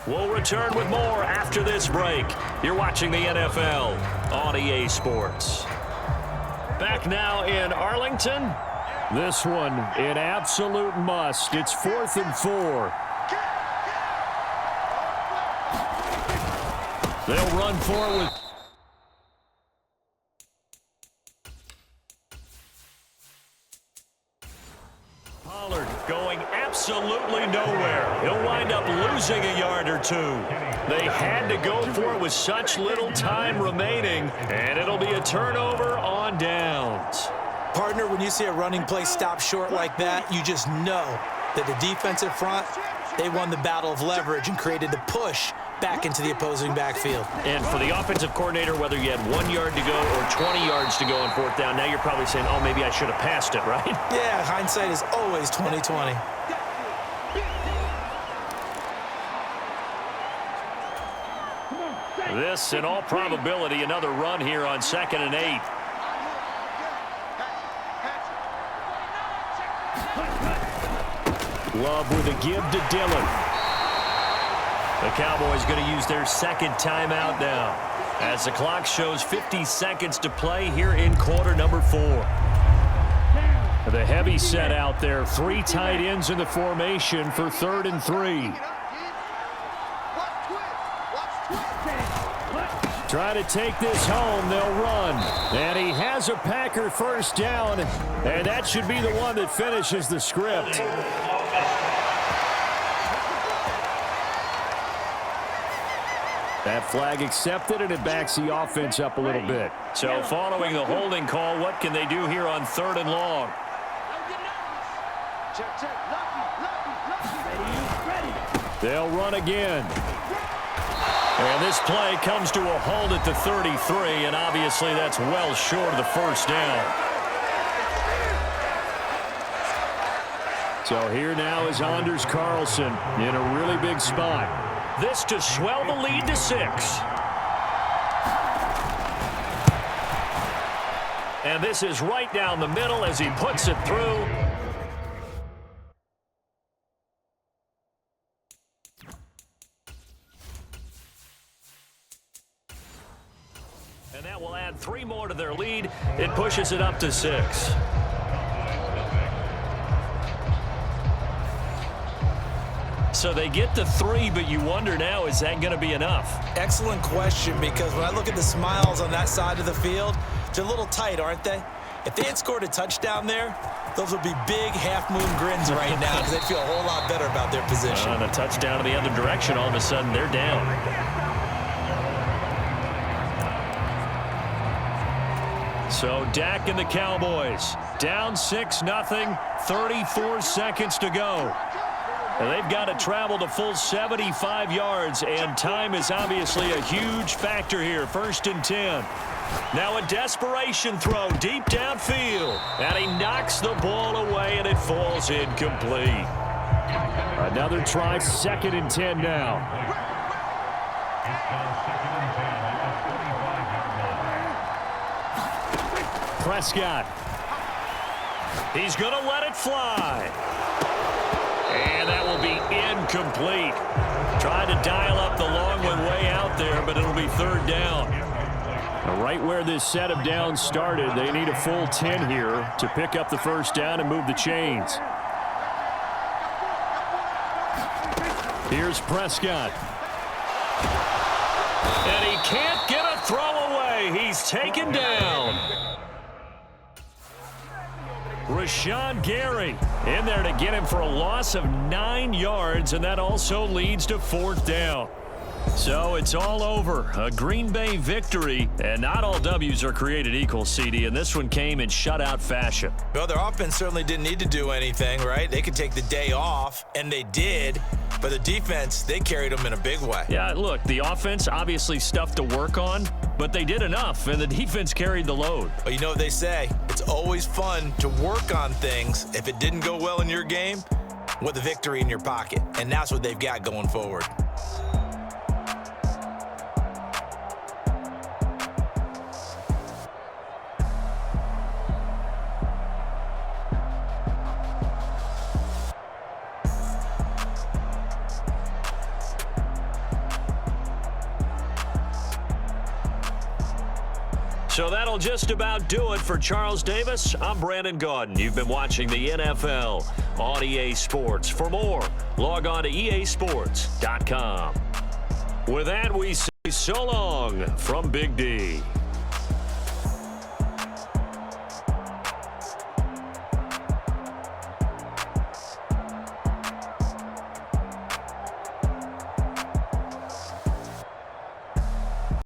We'll return with more after this break. You're watching the NFL on EA Sports. Back now in Arlington. This one, an absolute must. It's 4th and 4. They'll run forward. Pollard going absolutely nowhere. He'll wind up losing a yard or two. They had to go for it with such little time remaining, and it'll be a turnover on downs. Partner, when you see a running play stop short like that, you just know that the defensive front, they won the battle of leverage and created the push back into the opposing backfield. And for the offensive coordinator, whether you had 1 yard to go or 20 yards to go on 4th down, now you're probably saying, oh, maybe I should have passed it, right? Yeah, hindsight is always 20/20. This, in all probability, another run here on 2nd and 8. Love with a give to Dillon. The Cowboys going to use their second timeout now as the clock shows 50 seconds to play here in quarter number 4. The heavy set out there. 3 tight ends in the formation for 3rd and 3. Try to take this home. They'll run. And he has a Packer first down. And that should be the one that finishes the script. That flag accepted, and it backs the offense up a little bit. So following the holding call, what can they do here on 3rd and long? They'll run again. And this play comes to a halt at the 33, and obviously that's well short of the first down. So here now is Anders Carlson in a really big spot. This to swell the lead to 6. And this is right down the middle as he puts it through. And that will add 3 more to their lead. It pushes it up to 6. So they get to 3, but you wonder now, is that going to be enough? Excellent question, because when I look at the smiles on that side of the field, they're a little tight, aren't they? If they had scored a touchdown there, those would be big half-moon grins right now because they'd feel a whole lot better about their position. On a touchdown in the other direction, all of a sudden they're down. So Dak and the Cowboys down 6-0, 34 seconds to go. And they've got to travel the full 75 yards, and time is obviously a huge factor here. 1st and 10. Now a desperation throw deep downfield, and he knocks the ball away, and it falls incomplete. Another try, 2nd and 10 now. Prescott. He's going to let it fly. And that will be incomplete. Tried to dial up the long one way out there, but it'll be 3rd down. Right where this set of downs started, they need a full 10 here to pick up the first down and move the chains. Here's Prescott. And he can't get a throw away. He's taken down. Rashawn Gary in there to get him for a loss of 9 yards, and that also leads to 4th down. So it's all over. A Green Bay victory, and not all W's are created equal, CD, and this one came in shutout fashion. Well, their offense certainly didn't need to do anything, right? They could take the day off, and they did. But the defense, they carried them in a big way. Yeah, look, the offense, obviously stuff to work on, but they did enough, and the defense carried the load. Well, you know what they say. It's always fun to work on things. If it didn't go well in your game, with a victory in your pocket. And that's what they've got going forward. So that'll just about do it for Charles Davis. I'm Brandon Gaudin. You've been watching the NFL on EA Sports. For more, log on to easports.com. With that, we say so long from Big D.